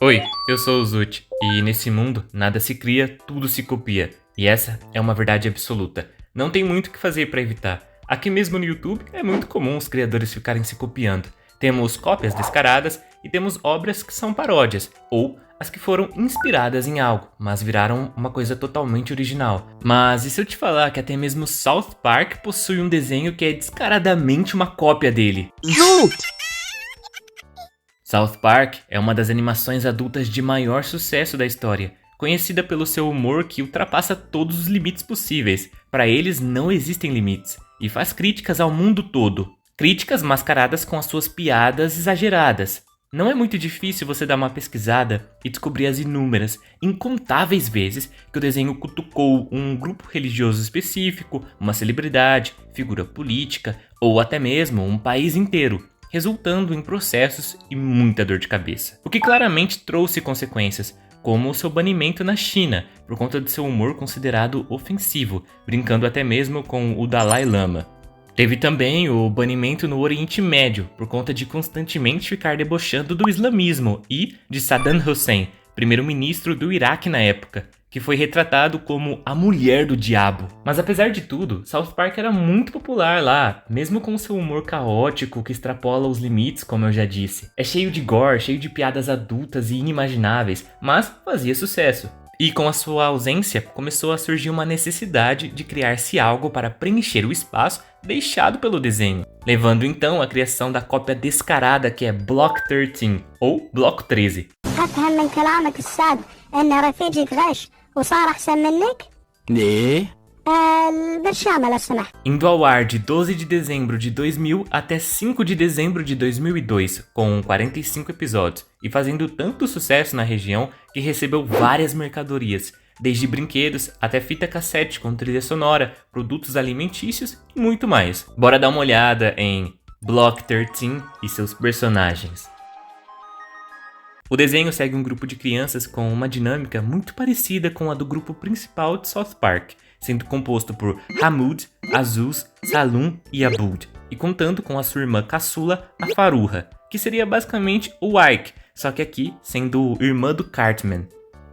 Oi, eu sou o Zut, e nesse mundo nada se cria, tudo se copia. E essa é uma verdade absoluta. Não tem muito o que fazer para evitar. Aqui mesmo no YouTube é muito comum os criadores ficarem se copiando. Temos cópias descaradas e temos obras que são paródias, ou as que foram inspiradas em algo, mas viraram uma coisa totalmente original. Mas e se eu te falar que até mesmo South Park possui um desenho que é descaradamente uma cópia dele? Zut! South Park é uma das animações adultas de maior sucesso da história, conhecida pelo seu humor que ultrapassa todos os limites possíveis. Para eles não existem limites, e faz críticas ao mundo todo. Críticas mascaradas com as suas piadas exageradas. Não é muito difícil você dar uma pesquisada e descobrir as inúmeras, incontáveis vezes que o desenho cutucou um grupo religioso específico, uma celebridade, figura política ou até mesmo um país inteiro, resultando em processos e muita dor de cabeça. O que claramente trouxe consequências, como o seu banimento na China, por conta de seu humor considerado ofensivo, brincando até mesmo com o Dalai Lama. Teve também o banimento no Oriente Médio, por conta de constantemente ficar debochando do islamismo e de Saddam Hussein, primeiro-ministro do Iraque na época, que foi retratado como a mulher do diabo. Mas apesar de tudo, South Park era muito popular lá, mesmo com seu humor caótico que extrapola os limites, como eu já disse. É cheio de gore, cheio de piadas adultas e inimagináveis, mas fazia sucesso. E com a sua ausência, começou a surgir uma necessidade de criar-se algo para preencher o espaço deixado pelo desenho, levando então à criação da cópia descarada que é Block 13, ou Bloco 13. أفهم من كلامك الساد أن رفيجي غش وصار أحسن منك؟ ليه؟ البرشامة لو سمحت. Indo ao ar de 12 de dezembro de 2000 até 5 de dezembro de 2002, com 45 episódios, e fazendo tanto sucesso na região que recebeu várias mercadorias, desde brinquedos até fita cassete com trilha sonora, produtos alimentícios e muito mais. Bora dar uma olhada em Block 13 e seus personagens. O desenho segue um grupo de crianças com uma dinâmica muito parecida com a do grupo principal de South Park, sendo composto por Hamoud, Azuz, Salum e Aboud, e contando com a sua irmã caçula, a Faruha, que seria basicamente o Ike, só que aqui sendo irmã do Cartman.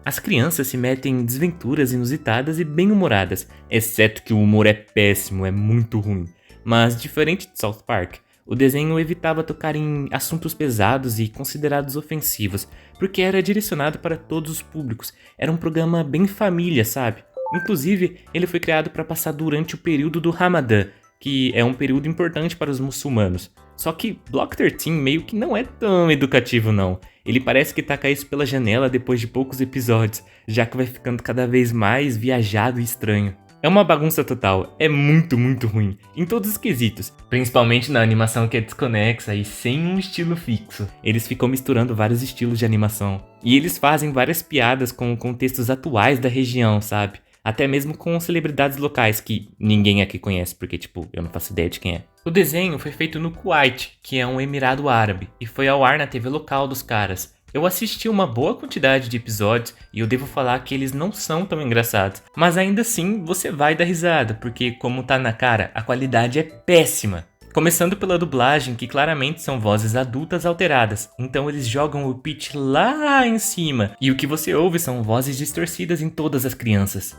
As crianças se metem em desventuras inusitadas e bem-humoradas, exceto que o humor é péssimo, é muito ruim. Mas diferente de South Park, o desenho evitava tocar em assuntos pesados e considerados ofensivos, porque era direcionado para todos os públicos, era um programa bem família, sabe? Inclusive, ele foi criado para passar durante o período do Ramadã, que é um período importante para os muçulmanos. Só que Block 13 meio que não é tão educativo não. Ele parece que taca isso pela janela depois de poucos episódios, já que vai ficando cada vez mais viajado e estranho. É uma bagunça total, é muito ruim, em todos os quesitos, principalmente na animação que é desconexa e sem um estilo fixo. Eles ficam misturando vários estilos de animação. E eles fazem várias piadas com contextos atuais da região, sabe? Até mesmo com celebridades locais que ninguém aqui conhece, porque eu não faço ideia de quem é. O desenho foi feito no Kuwait, que é um emirado árabe, e foi ao ar na TV local dos caras. Eu assisti uma boa quantidade de episódios e eu devo falar que eles não são tão engraçados, mas ainda assim você vai dar risada, porque como tá na cara, a qualidade é péssima. Começando pela dublagem, que claramente são vozes adultas alteradas, então eles jogam o pitch lá em cima, e o que você ouve são vozes distorcidas em todas as crianças.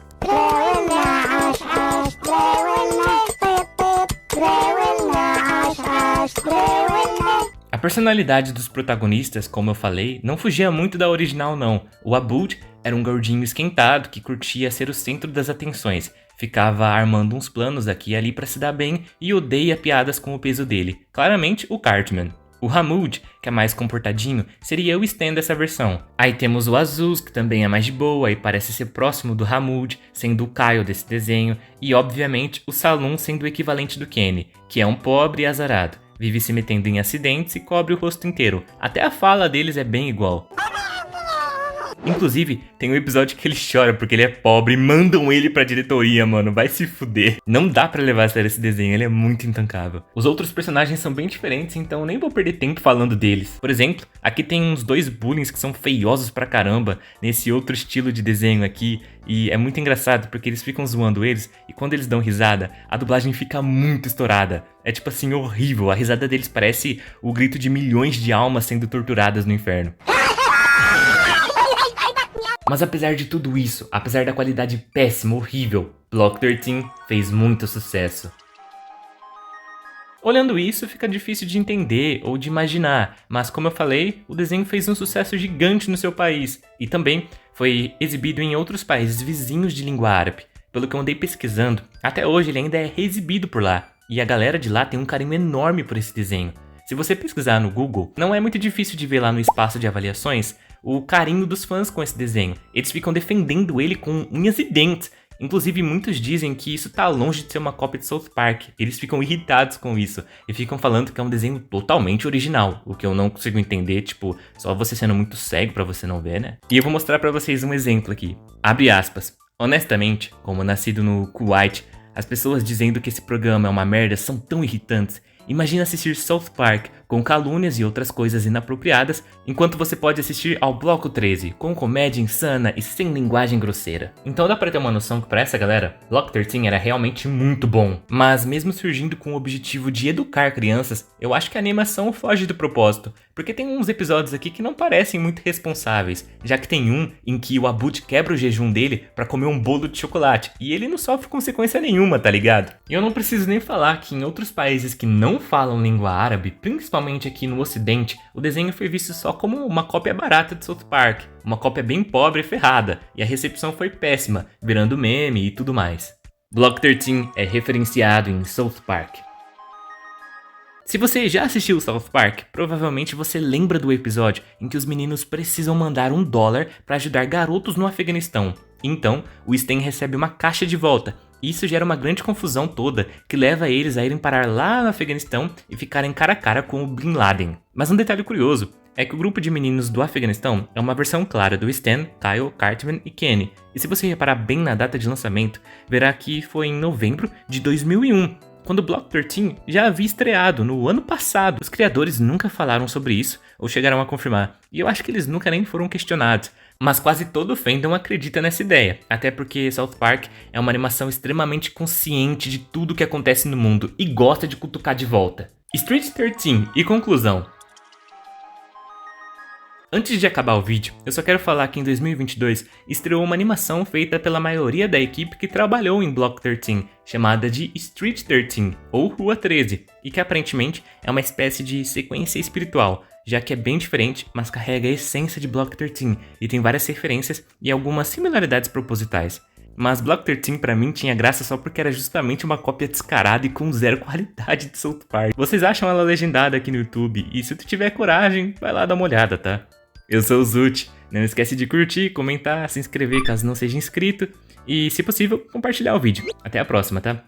A personalidade dos protagonistas, como eu falei, não fugia muito da original não. O Aboud era um gordinho esquentado que curtia ser o centro das atenções, ficava armando uns planos aqui e ali pra se dar bem e odeia piadas com o peso dele. Claramente o Cartman. O Hamoud, que é mais comportadinho, seria o Stan dessa versão. Aí temos o Azuz, que também é mais de boa e parece ser próximo do Hamoud, sendo o Kyle desse desenho, e obviamente o Salum sendo o equivalente do Kenny, que é um pobre e azarado. Vive se metendo em acidentes e cobre o rosto inteiro. Até a fala deles é bem igual. Inclusive, tem um episódio que ele chora porque ele é pobre e mandam ele pra diretoria, mano. Vai se fuder. Não dá pra levar a sério esse desenho, ele é muito intancável. Os outros personagens são bem diferentes, então nem vou perder tempo falando deles. Por exemplo, aqui tem uns dois bullies que são feiosos pra caramba, nesse outro estilo de desenho aqui. E é muito engraçado porque eles ficam zoando eles e quando eles dão risada, a dublagem fica muito estourada. É tipo assim, horrível. A risada deles parece o grito de milhões de almas sendo torturadas no inferno. Mas apesar de tudo isso, apesar da qualidade péssima, horrível, Block 13 fez muito sucesso. Olhando isso, fica difícil de entender ou de imaginar, mas como eu falei, o desenho fez um sucesso gigante no seu país e também foi exibido em outros países vizinhos de língua árabe. Pelo que eu andei pesquisando, até hoje ele ainda é reexibido por lá, e a galera de lá tem um carinho enorme por esse desenho. Se você pesquisar no Google, não é muito difícil de ver lá no espaço de avaliações o carinho dos fãs com esse desenho. Eles ficam defendendo ele com unhas e dentes. Inclusive, muitos dizem que isso tá longe de ser uma cópia de South Park. Eles ficam irritados com isso e ficam falando que é um desenho totalmente original, o que eu não consigo entender, tipo, só você sendo muito cego pra você não ver, né? E eu vou mostrar pra vocês um exemplo aqui. Abre aspas. Honestamente, como nascido no Kuwait, as pessoas dizendo que esse programa é uma merda são tão irritantes. Imagina assistir South Park com calúnias e outras coisas inapropriadas, enquanto você pode assistir ao Bloco 13 com comédia insana e sem linguagem grosseira. Então dá pra ter uma noção que pra essa galera, Block 13 era realmente muito bom. Mas mesmo surgindo com o objetivo de educar crianças, eu acho que a animação foge do propósito, porque tem uns episódios aqui que não parecem muito responsáveis, já que tem um em que o Abud quebra o jejum dele pra comer um bolo de chocolate, e ele não sofre consequência nenhuma, tá ligado? E eu não preciso nem falar que em outros países que não falam língua árabe, principalmente aqui no ocidente, o desenho foi visto só como uma cópia barata de South Park, uma cópia bem pobre e ferrada, e a recepção foi péssima, virando meme e tudo mais. Block 13 é referenciado em South Park. Se você já assistiu South Park, provavelmente você lembra do episódio em que os meninos precisam mandar $1 para ajudar garotos no Afeganistão. Então, o Stan recebe uma caixa de volta. Isso gera uma grande confusão toda que leva eles a irem parar lá no Afeganistão e ficarem cara a cara com o Bin Laden. Mas um detalhe curioso é que o grupo de meninos do Afeganistão é uma versão clara do Stan, Kyle, Cartman e Kenny. E se você reparar bem na data de lançamento, verá que foi em novembro de 2001. Quando Block 13 já havia estreado no ano passado. Os criadores nunca falaram sobre isso ou chegaram a confirmar, e eu acho que eles nunca nem foram questionados. Mas quase todo fandom acredita nessa ideia, até porque South Park é uma animação extremamente consciente de tudo que acontece no mundo e gosta de cutucar de volta. Street 13 e conclusão. Antes de acabar o vídeo, eu só quero falar que em 2022 estreou uma animação feita pela maioria da equipe que trabalhou em Block 13, chamada de Street 13, ou Rua 13, e que aparentemente é uma espécie de sequência espiritual, já que é bem diferente, mas carrega a essência de Block 13 e tem várias referências e algumas similaridades propositais. Mas Block 13 pra mim tinha graça só porque era justamente uma cópia descarada e com zero qualidade de South Park. Vocês acham ela legendada aqui no YouTube, e se tu tiver coragem, vai lá dar uma olhada, tá? Eu sou o Zut, não esquece de curtir, comentar, se inscrever caso não seja inscrito e, se possível, compartilhar o vídeo. Até a próxima, tá?